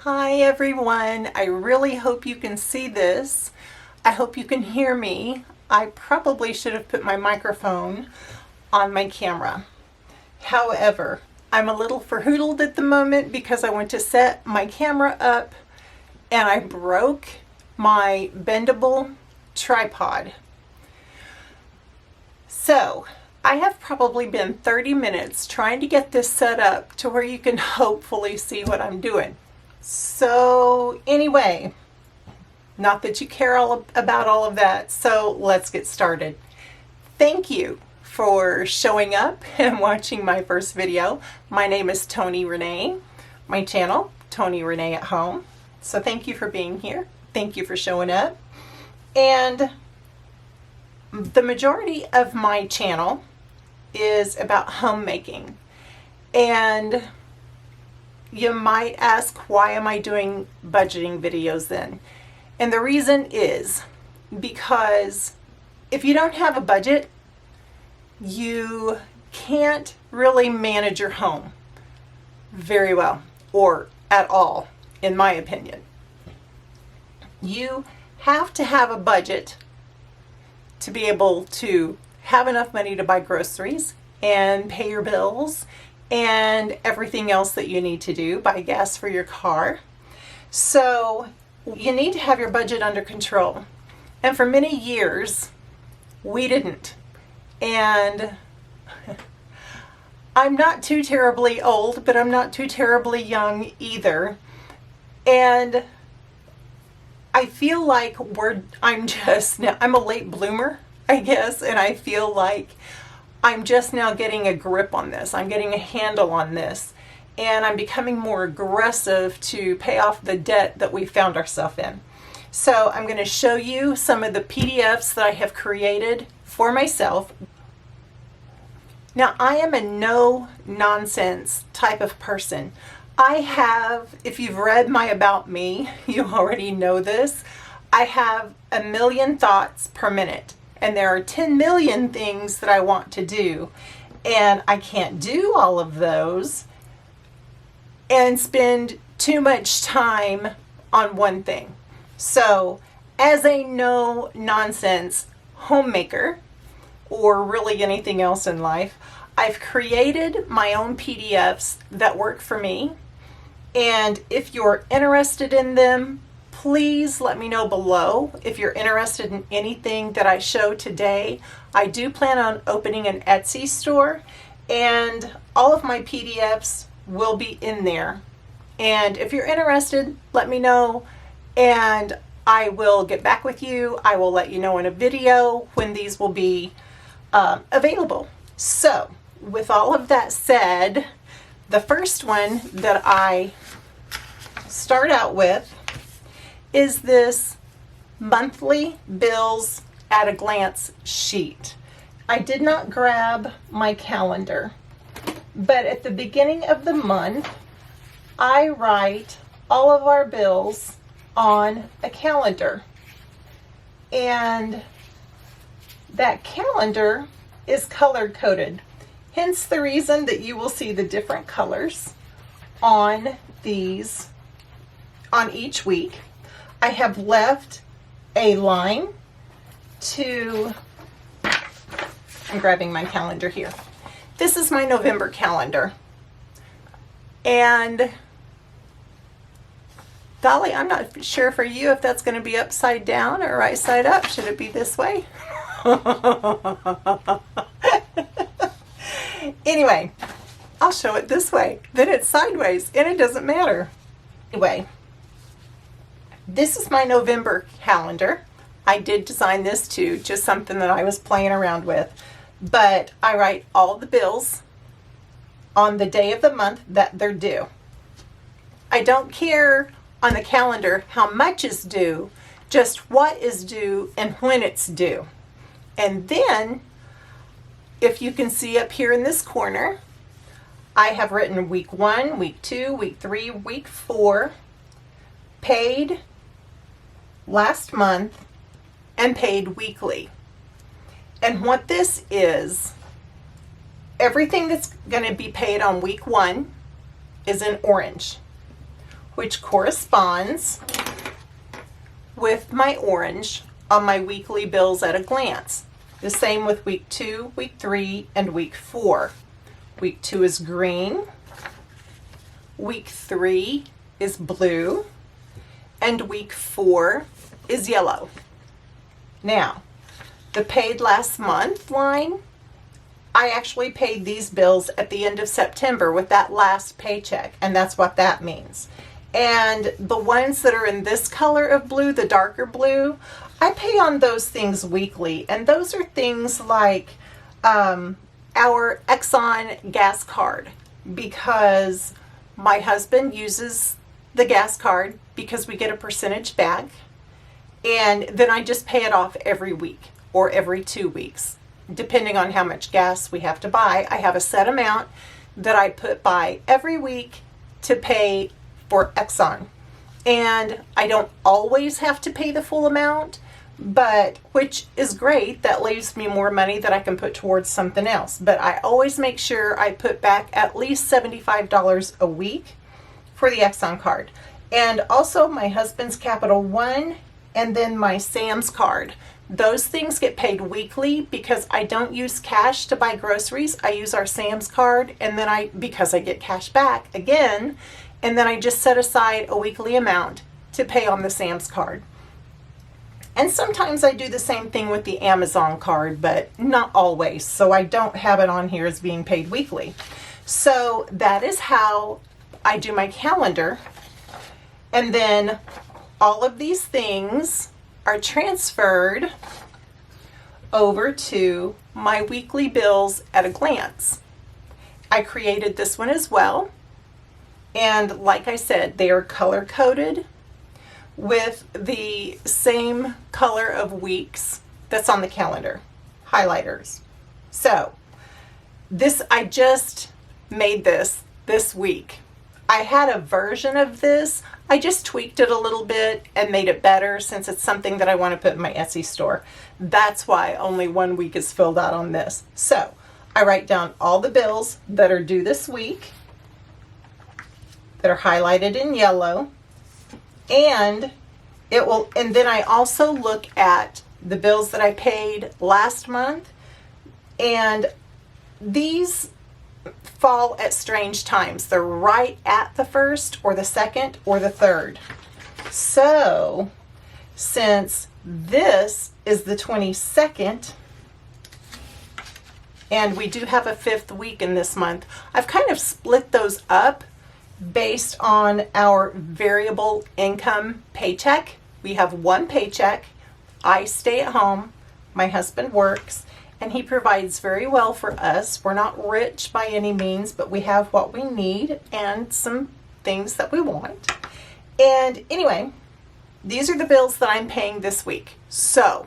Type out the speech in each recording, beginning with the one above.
Hi everyone, I really hope you can see this. I hope you can hear me. I probably should have put my microphone on my camera. However, I'm a little verhoodled at the moment because I went to set my camera up and I broke my bendable tripod. So I have probably been 30 minutes trying to get this set up to where you can hopefully see what I'm doing. So anyway, not that you care about all of that, so let's get started. Thank you for showing up and watching my first video. My name is Tony Renee, my channel, Tony Renee at Home. So thank you for being here. Thank you for showing up. And the majority of my channel is about homemaking. And you might ask, why am I doing budgeting videos then? And the reason is because if you don't have a budget, you can't really manage your home very well, or at all, in my opinion. You have to have a budget to be able to have enough money to buy groceries and pay your bills and everything else that you need to do, buy gas for your car. So you need to have your budget under control. And for many years, we didn't. And I'm not too terribly old, but I'm not too terribly young either. And I feel like I'm a late bloomer, I guess, and I feel like I'm just now getting a grip on this. I'm getting a handle on this, and I'm becoming more aggressive to pay off the debt that we found ourselves in. So I'm going to show you some of the PDFs that I have created for myself. Now, I am a no-nonsense type of person. If you've read my About Me, you already know this. I have a million thoughts per minute. And there are 10 million things that I want to do. And I can't do all of those and spend too much time on one thing. So as a no-nonsense homemaker, or really anything else in life, I've created my own PDFs that work for me. And if you're interested in them, please let me know below. If you're interested in anything that I show today, I do plan on opening an Etsy store, and all of my PDFs will be in there. And if you're interested, let me know, and I will get back with you. I will let you know in a video when these will be available. So with all of that said, the first one that I start out with is this monthly bills at a glance sheet. I did not grab my calendar, but at the beginning of the month, I write all of our bills on a calendar. And that calendar is color coded. Hence the reason that you will see the different colors on these, on each week. I have left a line to, I'm grabbing my calendar here. This is my November calendar. And Dolly, I'm not sure for you if that's going to be upside down or right side up. Should it be this way? Anyway, I'll show it this way. Then it's sideways and it doesn't matter. Anyway, this is my November calendar. I did design this too, just something that I was playing around with. But I write all the bills on the day of the month that they're due. I don't care on the calendar how much is due, just what is due and when it's due. And then, if you can see up here in this corner, I have written week 1, week 2, week 3, week 4, paid last month, and paid weekly. And what this is, everything that's going to be paid on week 1 is in orange. which corresponds with my orange on my weekly bills at a glance. The same with week 2, week 3, and week 4. Week 2 is green, week 3 is blue, and week 4 is yellow. Now, the paid last month line, I actually paid these bills at the end of September with that last paycheck, and that's what that means. And the ones that are in this color of blue, the darker blue, I pay on those things weekly, and those are things like our Exxon gas card, because my husband uses the gas card because we get a percentage back, and then I just pay it off every week or every 2 weeks, depending on how much gas we have to buy. I have a set amount that I put by every week to pay for Exxon. And I don't always have to pay the full amount, but which is great. That leaves me more money that I can put towards something else. But I always make sure I put back at least $75 a week for the Exxon card. And also my husband's Capital One, and then my Sam's card. Those things get paid weekly because I don't use cash to buy groceries. I use our Sam's card, and then because I get cash back again, and then I just set aside a weekly amount to pay on the Sam's card. And sometimes I do the same thing with the Amazon card, but not always. So I don't have it on here as being paid weekly. So that is how I do my calendar. And then all of these things are transferred over to my weekly bills at a glance. I created this one as well. And like I said, they are color coded with the same color of weeks that's on the calendar, highlighters. So I just made this week. I had a version of this. I just tweaked it a little bit and made it better since it's something that I want to put in my Etsy store. That's why only 1 week is filled out on this. So I write down all the bills that are due this week, that are highlighted in yellow, and then I also look at the bills that I paid last month, and these fall at strange times. They're right at the 1st or the 2nd or the 3rd. So since this is the 22nd, and we do have a 5th week in this month, I've kind of split those up based on our variable income paycheck. We have one paycheck. I stay at home. My husband works, and he provides very well for us. We're not rich by any means, but we have what we need and some things that we want. And anyway, these are the bills that I'm paying this week. So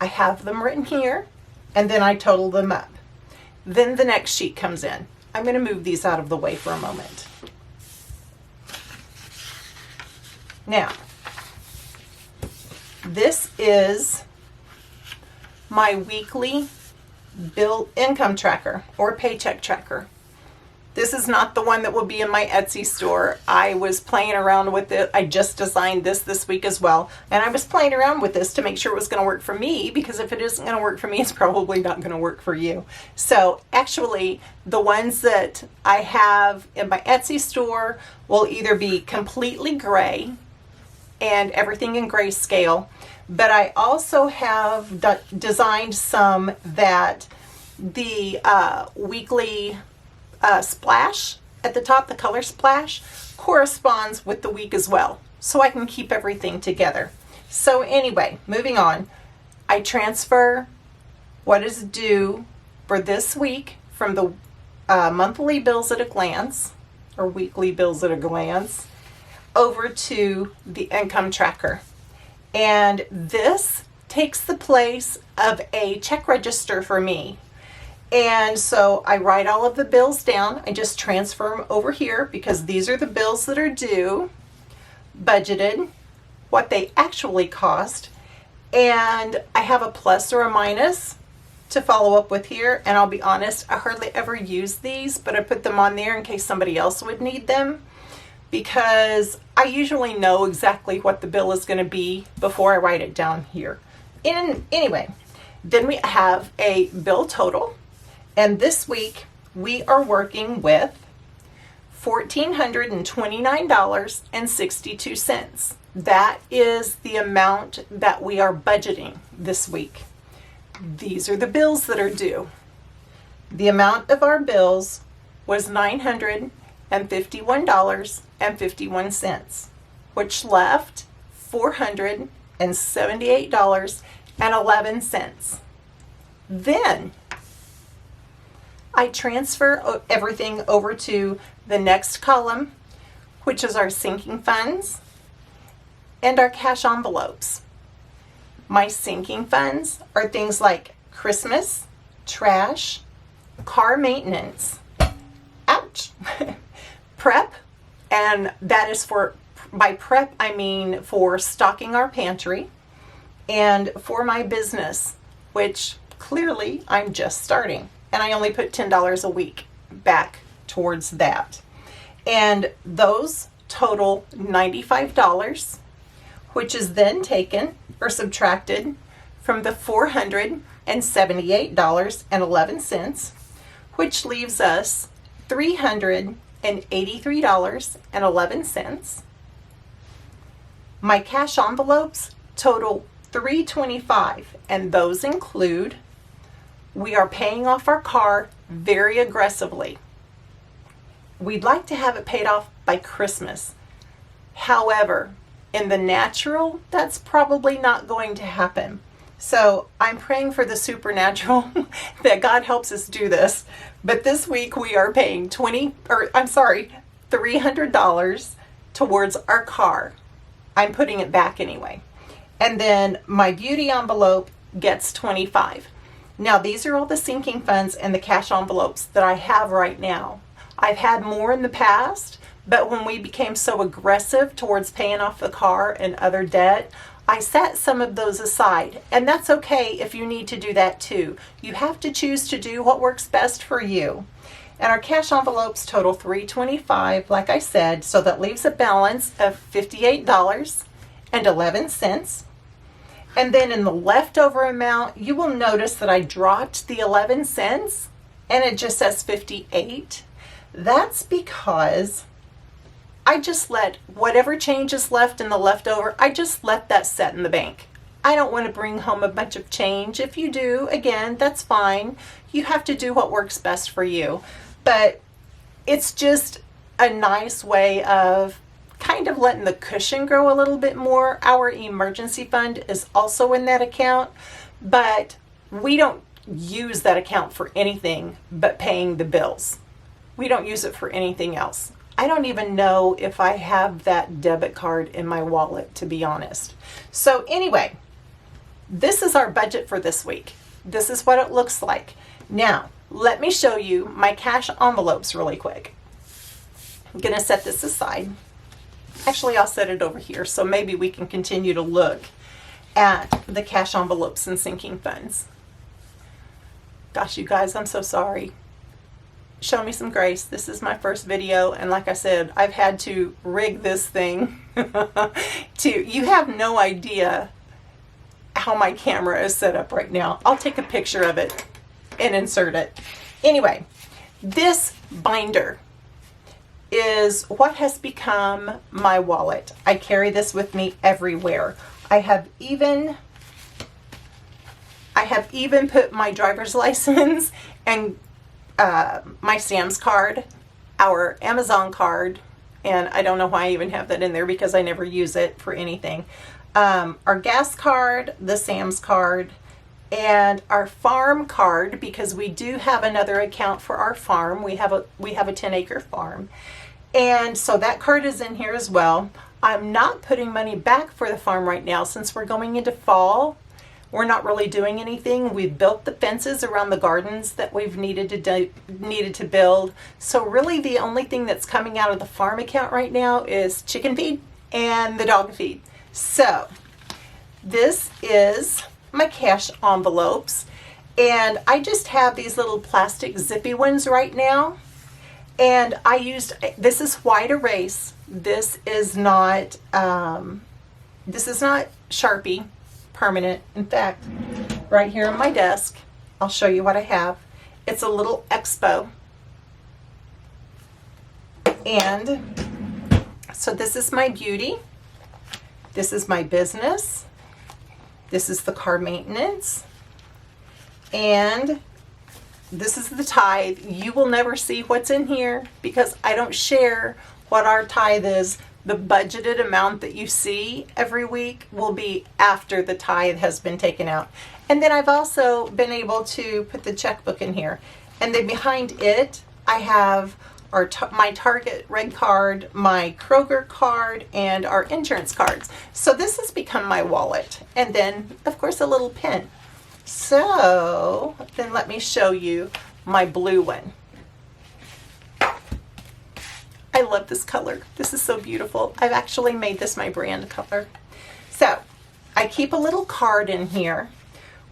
I have them written here, and then I total them up. Then the next sheet comes in. I'm going to move these out of the way for a moment. Now, this is my weekly bill income tracker or paycheck tracker. This is not the one that will be in my Etsy store. I was playing around with it. I just designed this week as well. And I was playing around with this to make sure it was going to work for me, because if it isn't going to work for me, it's probably not going to work for you. So actually, the ones that I have in my Etsy store will either be completely gray and everything in grayscale, but I also have designed some that the weekly splash at the top, the color splash, corresponds with the week as well, so I can keep everything together. So anyway, moving on, I transfer what is due for this week from the monthly bills at a glance, or weekly bills at a glance, over to the income tracker. And this takes the place of a check register for me. And so I write all of the bills down. I just transfer them over here because these are the bills that are due, budgeted, what they actually cost, and I have a plus or a minus to follow up with here. And I'll be honest, I hardly ever use these, but I put them on there in case somebody else would need them. because I usually know exactly what the bill is going to be before I write it down here. Anyway, then we have a bill total, and this week we are working with $1,429.62. That is the amount that we are budgeting this week. These are the bills that are due. The amount of our bills was $951.51, which left $478.11. Then I transfer everything over to the next column, which is our sinking funds and our cash envelopes. My sinking funds are things like Christmas, trash, car maintenance, ouch, prep, and that is for, by prep I mean for stocking our pantry, and for my business, which clearly I'm just starting, and I only put $10 a week back towards that. And those total $95, which is then taken or subtracted from the $478.11, which leaves us $383.11. My cash envelopes total $325, and those include, we are paying off our car very aggressively. We'd like to have it paid off by Christmas. However, in the natural, that's probably not going to happen. So I'm praying for the supernatural that God helps us do this. But this week we are paying $300 towards our car. I'm putting it back anyway. And then my beauty envelope gets $25. Now these are all the sinking funds and the cash envelopes that I have right now. I've had more in the past, but when we became so aggressive towards paying off the car and other debt, I set some of those aside, and that's okay if you need to do that too. You have to choose to do what works best for you. And our cash envelopes total $325, like I said, so that leaves a balance of $58.11. And then in the leftover amount, you will notice that I dropped the 11 cents and it just says 58. That's because I just let whatever change is left in the leftover, I just let that set in the bank. I don't want to bring home a bunch of change. If you do, again, that's fine. You have to do what works best for you. But it's just a nice way of kind of letting the cushion grow a little bit more. Our emergency fund is also in that account, but we don't use that account for anything but paying the bills. We don't use it for anything else. I don't even know if I have that debit card in my wallet, to be honest. So anyway, this is our budget for this week. This is what it looks like. Now, let me show you my cash envelopes really quick. I'm going to set this aside. Actually, I'll set it over here so maybe we can continue to look at the cash envelopes and sinking funds. Gosh, you guys, I'm so sorry. Show me some grace. This is my first video, and like I said, I've had to rig this thing you have no idea how my camera is set up right now. I'll take a picture of it and insert it. Anyway, this binder is what has become my wallet. I carry this with me everywhere. I have even put my driver's license and my Sam's card, our Amazon card, and I don't know why I even have that in there because I never use it for anything. Our gas card, the Sam's card, and our farm card, because we do have another account for our farm. We have a 10-acre farm. And so that card is in here as well. I'm not putting money back for the farm right now since we're going into fall. We're not really doing anything. We've built the fences around the gardens that we've needed to build. So really the only thing that's coming out of the farm account right now is chicken feed and the dog feed. So this is my cash envelopes, and I just have these little plastic zippy ones right now. And I used, this is white erase. This is not Sharpie permanent. In fact, right here on my desk, I'll show you what I have. It's a little expo. And so this is my beauty. This is my business. This is the car maintenance. And this is the tithe. You will never see what's in here because I don't share what our tithe is. The budgeted amount that you see every week will be after the tithe has been taken out. And then I've also been able to put the checkbook in here. And then behind it, I have my Target red card, my Kroger card, and our insurance cards. So this has become my wallet. And then, of course, a little pen. So then let me show you my blue one. I love this color. This is so beautiful. I've actually made this my brand color. So I keep a little card in here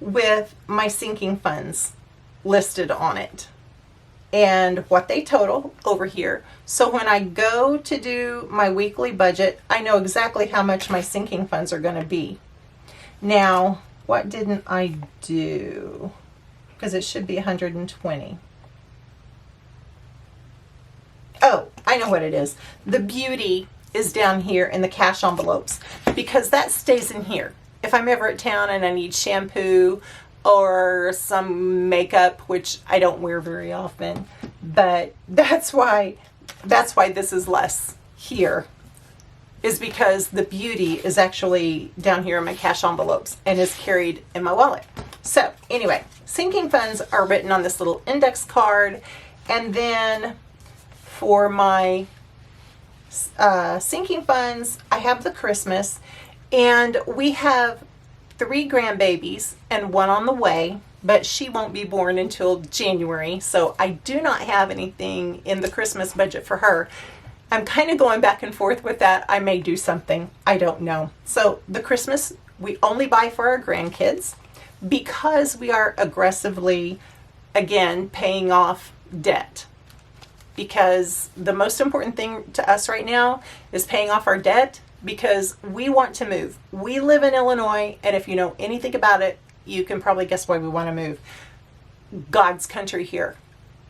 with my sinking funds listed on it and what they total over here. So when I go to do my weekly budget, I know exactly how much my sinking funds are going to be. Now, what didn't I do? Because it should be 120. Oh, I know what it is. The beauty is down here in the cash envelopes because that stays in here. If I'm ever at town and I need shampoo or some makeup, which I don't wear very often, but that's why this is less here, is because the beauty is actually down here in my cash envelopes and is carried in my wallet. So anyway, sinking funds are written on this little index card. And then for my sinking funds, I have the Christmas, and we have 3 grandbabies and 1 on the way, but she won't be born until January. So I do not have anything in the Christmas budget for her. I'm kind of going back and forth with that. I may do something. I don't know. So the Christmas, we only buy for our grandkids because we are aggressively, again, paying off debt. Because the most important thing to us right now is paying off our debt because we want to move. We live in Illinois, and if you know anything about it, you can probably guess why we want to move. God's country here.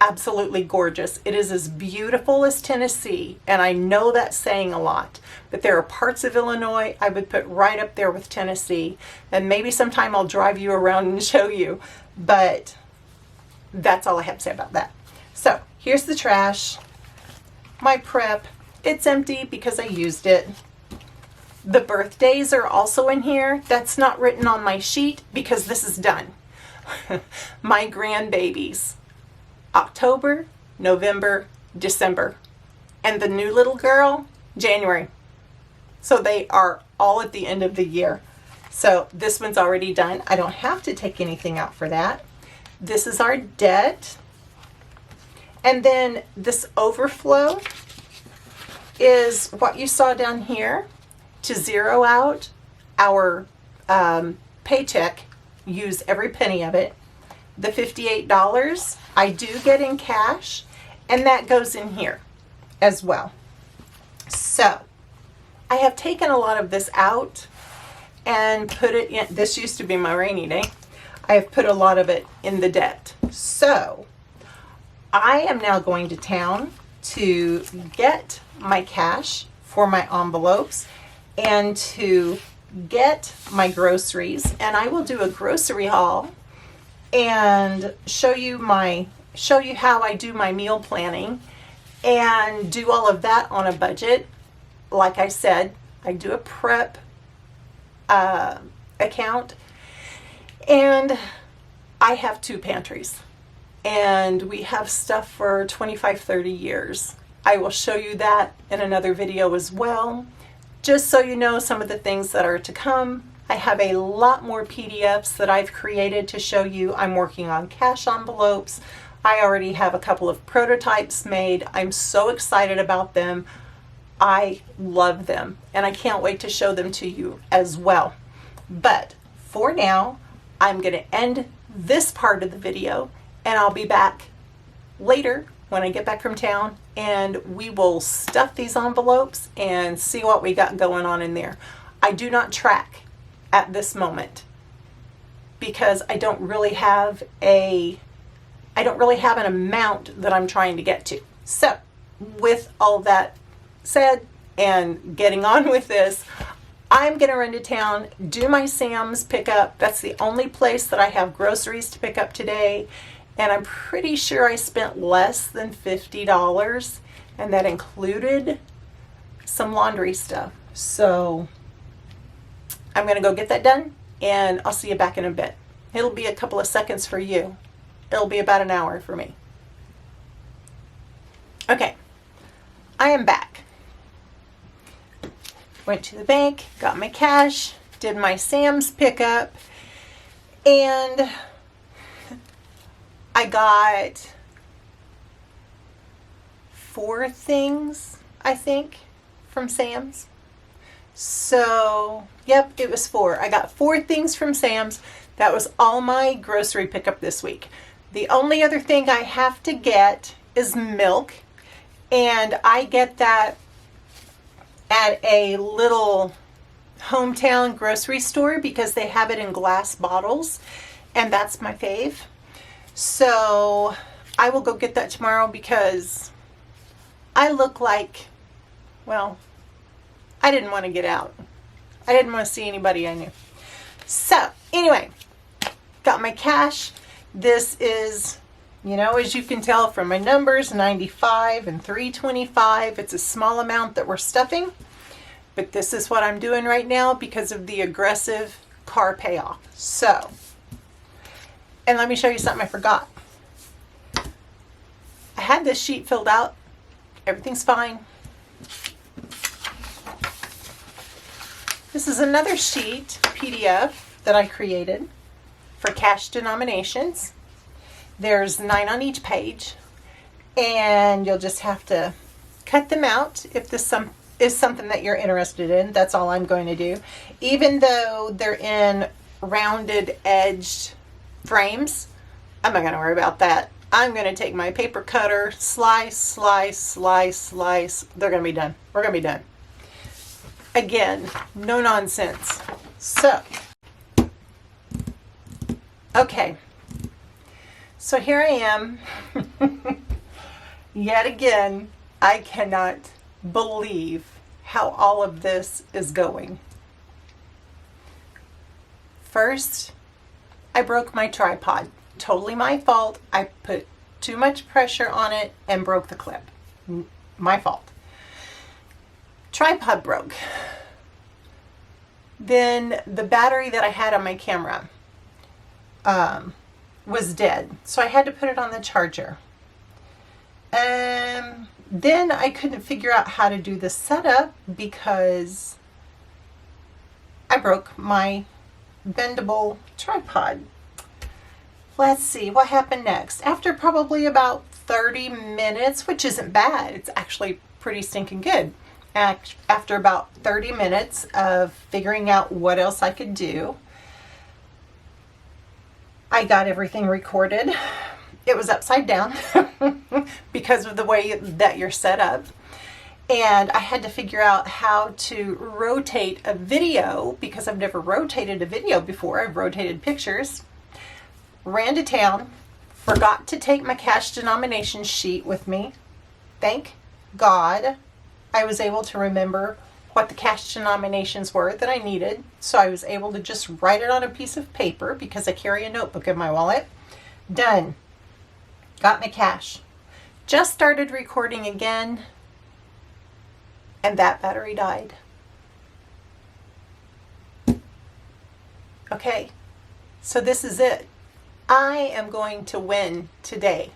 Absolutely gorgeous. It is as beautiful as Tennessee, and I know that's saying a lot, but there are parts of Illinois I would put right up there with Tennessee, and maybe sometime I'll drive you around and show you, but that's all I have to say about that. So here's the trash, my prep. It's empty because I used it. The birthdays are also in here. That's not written on my sheet because this is done. My grandbabies. October, November, December. And the new little girl, January. So they are all at the end of the year. So this one's already done. I don't have to take anything out for that. This is our debt. And then this overflow is what you saw down here to zero out our paycheck, use every penny of it. The $58 I do get in cash, and that goes in here as well. So I have taken a lot of this out and put it in. This used to be my rainy day. I have put a lot of it in the debt. So I am now going to town to get my cash for my envelopes and to get my groceries, and I will do a grocery haul and show you how I do my meal planning and do all of that on a budget. Like I said, I do a prep account, and I have 2 pantries, and we have stuff for 25, 30 years. I will show you that in another video as well, just so you know some of the things that are to come. I have a lot more PDFs that I've created to show you. I'm working on cash envelopes. I already have a couple of prototypes made. I'm so excited about them. I love them, and I can't wait to show them to you as well. But for now, I'm going to end this part of the video, and I'll be back later when I get back from town, and we will stuff these envelopes and see what we got going on in there. I do not track at this moment because I don't really have an amount that I'm trying to get to. So with all that said and getting on with this, I'm going to run to town, do my Sam's pickup. That's the only place that I have groceries to pick up today. And I'm pretty sure I spent less than $50, and that included some laundry stuff. So I'm going to go get that done, and I'll see you back in a bit. It'll be a couple of seconds for you. It'll be about an hour for me. Okay, I am back. Went to the bank, got my cash, did my Sam's pickup, and I got 4 things, I think, from Sam's. So, yep, it was 4. I got 4 things from Sam's. That was all my grocery pickup this week. The only other thing I have to get is milk, and I get that at a little hometown grocery store because they have it in glass bottles, and that's my fave. So I will go get that tomorrow because I look like, well, I didn't want to get out. I didn't want to see anybody I knew. So anyway, got my cash. This is, as you can tell from my numbers, 95 and 325. It's a small amount that we're stuffing, but this is what I'm doing right now because of the aggressive car payoff. So, and let me show you something I forgot. I had this sheet filled out. Everything's fine. This is another sheet, PDF, that I created for cash denominations. There's 9 on each page, and you'll just have to cut them out if this is something that you're interested in. That's all I'm going to do. Even though they're in rounded edged frames, I'm not going to worry about that. I'm going to take my paper cutter, slice, slice, slice, slice. They're going to be done. We're going to be done. Again, no nonsense. So, okay. So here I am. Yet again, I cannot believe how all of this is going. First, I broke my tripod. Totally my fault. I put too much pressure on it and broke the clip. My fault. Tripod broke. Then the battery that I had on my camera was dead. So I had to put it on the charger. Then I couldn't figure out how to do the setup because I broke my bendable tripod. Let's see what happened next. After probably about 30 minutes, which isn't bad, it's actually pretty stinking good. After about 30 minutes of figuring out what else I could do, I got everything recorded. It was upside down because of the way that you're set up. And I had to figure out how to rotate a video because I've never rotated a video before. I've rotated pictures. Ran to town, forgot to take my cash denomination sheet with me. Thank God I was able to remember what the cash denominations were that I needed. So I was able to just write it on a piece of paper because I carry a notebook in my wallet. Done. Got my cash. Just started recording again, and that battery died. Okay, so this is it. I am going to win today.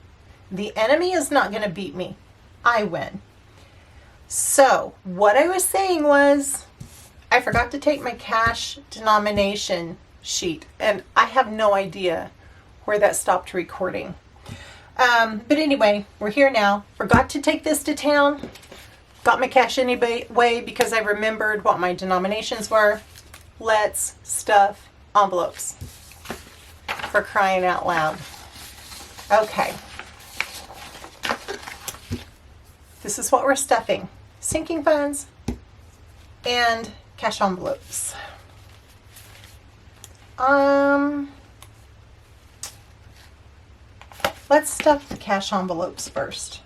The enemy is not going to beat me. I win. So what I was saying was I forgot to take my cash denomination sheet, and I have no idea where that stopped recording. But anyway, we're here now. Forgot to take this to town. Got my cash anyway because I remembered what my denominations were. Let's stuff envelopes. For crying out loud. Okay. This is what we're stuffing: sinking funds and cash envelopes. Let's stuff the cash envelopes first.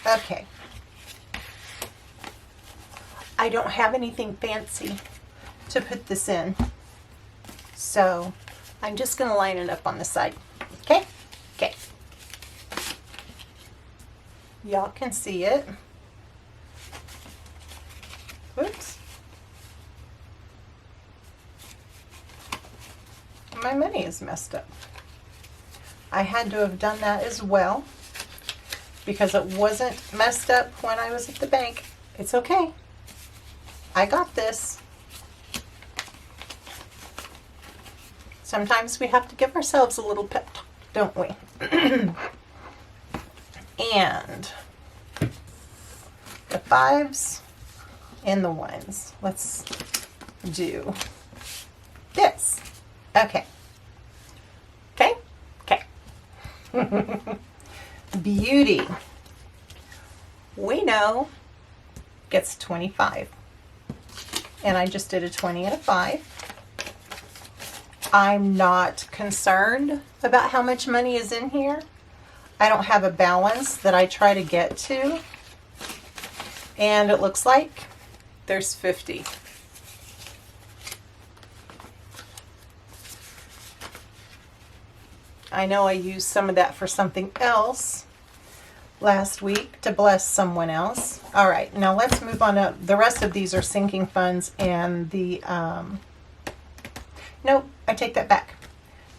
Okay. I don't have anything fancy to put this in, so I'm just going to line it up on the side. Okay? Okay. Y'all can see it. Whoops. My money is messed up. I had to have done that as well because it wasn't messed up when I was at the bank. It's okay. I got this. Sometimes we have to give ourselves a little pep talk, don't we? And the 5s and the 1s. Let's do this. Okay. Okay? Okay. Beauty, we know, gets 25. And I just did a 20 and a 5. I'm not concerned about how much money is in here. I don't have a balance that I try to get to. And it looks like there's 50. I know I used some of that for something else last week to bless someone else. All right, now let's move on up. The rest of these are sinking funds and the, nope, I take that back.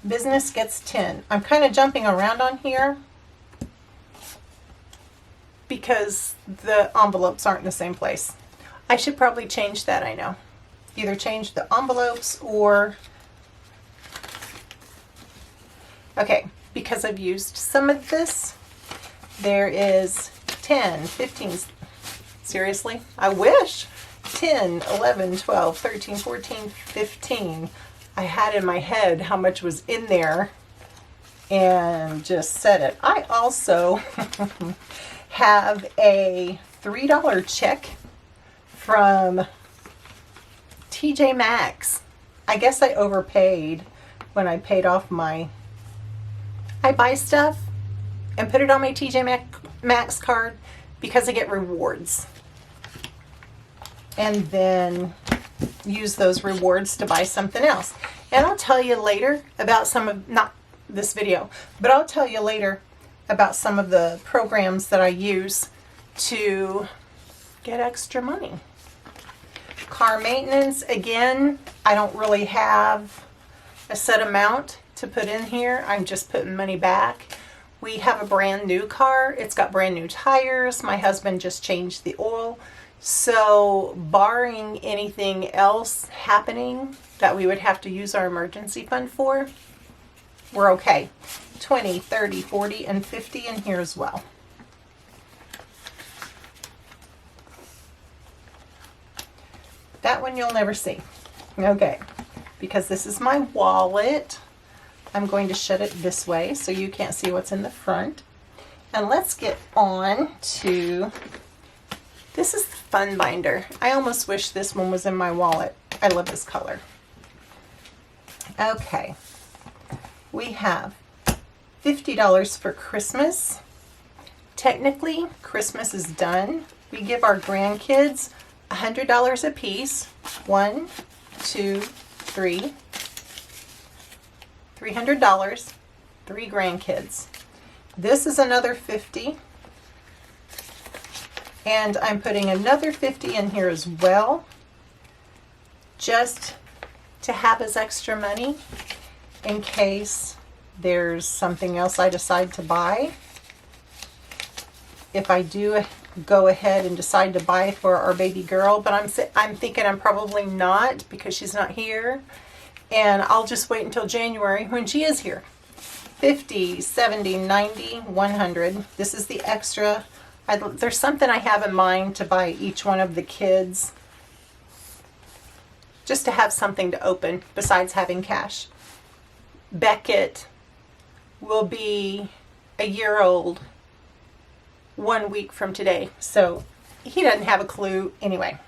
Business gets 10. I'm kind of jumping around on here because the envelopes aren't in the same place. I should probably change that, I know. Either change the envelopes or... Okay, because I've used some of this, there is 10, 15, seriously, I wish, 10, 11, 12, 13, 14, 15. I had in my head how much was in there and just said it. I also have a $3 check from TJ Maxx. I guess I overpaid when I paid off my... I buy stuff and put it on my TJ Maxx card because I get rewards. And then use those rewards to buy something else. And I'll tell you later about some of, not this video, but I'll tell you later about some of the programs that I use to get extra money. Car maintenance, again, I don't really have a set amount to put in here. I'm just putting money back. We have a brand new car. It's got brand new tires. My husband just changed the oil. So barring anything else happening that we would have to use our emergency fund for, we're okay. 20, 30, 40, and 50 in here as well. That one you'll never see. Okay, because this is my wallet. I'm going to shut it this way so you can't see what's in the front. And let's get on to, this is the fun binder. I almost wish this one was in my wallet. I love this color. Okay, we have $50 for Christmas. Technically, Christmas is done. We give our grandkids $100 a piece. 1, 2, 3. $300, 3 grandkids. This is another 50. And I'm putting another 50 in here as well, just to have as extra money in case there's something else I decide to buy. If I do go ahead and decide to buy for our baby girl, but I'm thinking I'm probably not because she's not here. And I'll just wait until January when she is here. 50, 70, 90, 100. This is the extra. There's something I have in mind to buy each one of the kids. Just to have something to open besides having cash. Beckett will be a year old 1 week from today. So he doesn't have a clue anyway.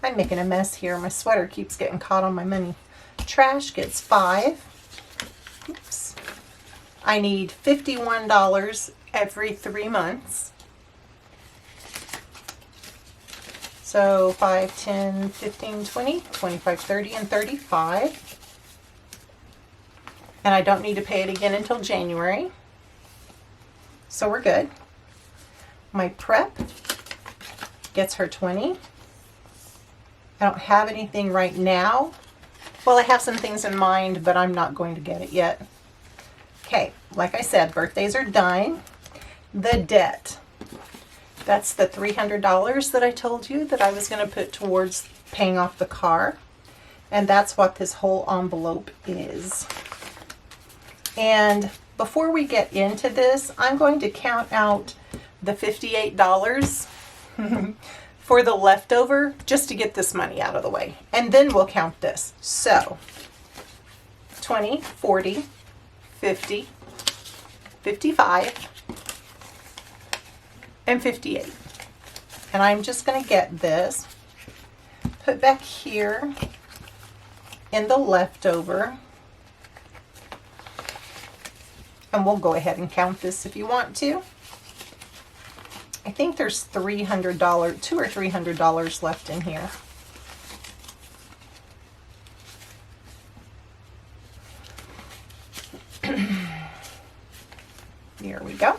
I'm making a mess here. My sweater keeps getting caught on my money. Trash gets 5. Oops. I need $51 every 3 months. So 5, 10, 15, 20, 25, 30, and 35. And I don't need to pay it again until January. So we're good. My prep gets her 20. I don't have anything right now. Well, I have some things in mind, but I'm not going to get it yet. Okay, like I said, birthdays are done. The debt. That's the $300 that I told you that I was going to put towards paying off the car. And that's what this whole envelope is. And before we get into this, I'm going to count out the $58 for the leftover just to get this money out of the way. And then we'll count this. So 20, 40, 50, 55, and 58. And I'm just going to get this put back here in the leftover. And we'll go ahead and count this if you want to. I think there's $300, $200 or $300 left in here. Here we go.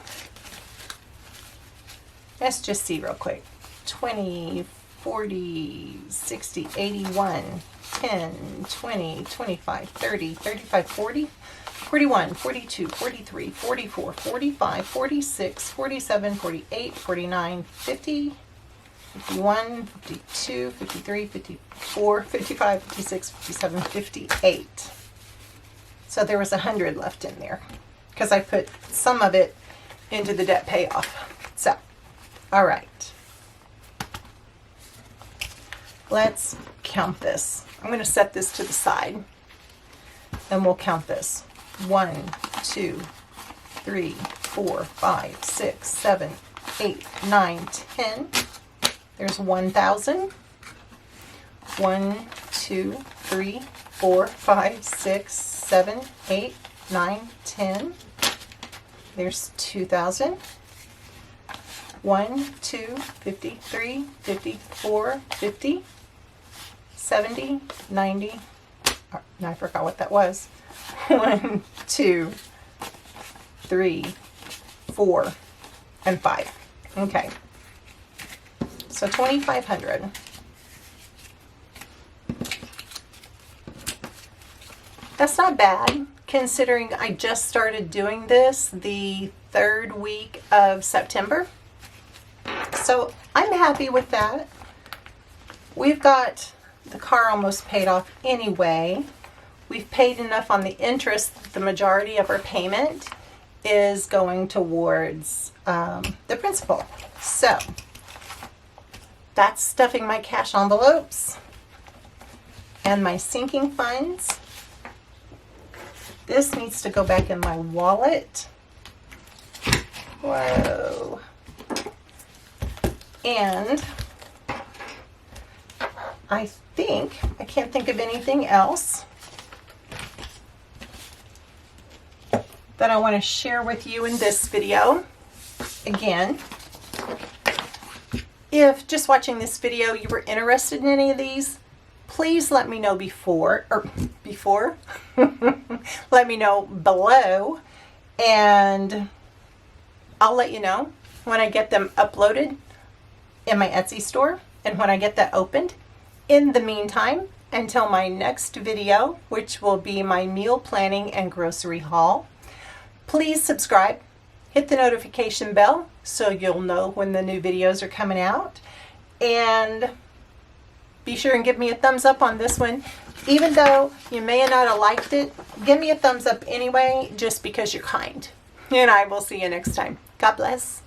Let's just see real quick. 20, 40, 60, 81, 10, 20, 25, 30, 35, 40, 41, 42, 43, 44, 45, 46, 47, 48, 49, 50, 51, 52, 53, 54, 55, 56, 57, 58. So there was 100 left in there because I put some of it into the debt payoff. So, all right. Let's count this. I'm going to set this to the side and we'll count this. 1, 2, 3, 4, 5, 6, 7, 8, 9, 10. There's 1,000. 1, 2, 3, 4, 5, 6, 7, 8, 9, 10. There's 2,000. 1, 2, 53, 54, 50, 70, 90. Oh, I forgot what that was. 1, 2, 3, 4, and 5. Okay. So 2,500. That's not bad considering I just started doing this the 3rd week of September. So I'm happy with that. We've got the car almost paid off anyway. We've paid enough on the interest that the majority of our payment is going towards the principal. So that's stuffing my cash envelopes and my sinking funds. This needs to go back in my wallet. Whoa. And I can't think of anything else that I want to share with you in this video. Again, if just watching this video you were interested in any of these, please let me know let me know below, and I'll let you know when I get them uploaded in my Etsy store and when I get that opened. In the meantime, until my next video, which will be my meal planning and grocery haul, please subscribe, hit the notification bell so you'll know when the new videos are coming out, and be sure and give me a thumbs up on this one. Even though you may not have liked it, give me a thumbs up anyway, just because you're kind. And I will see you next time. God bless.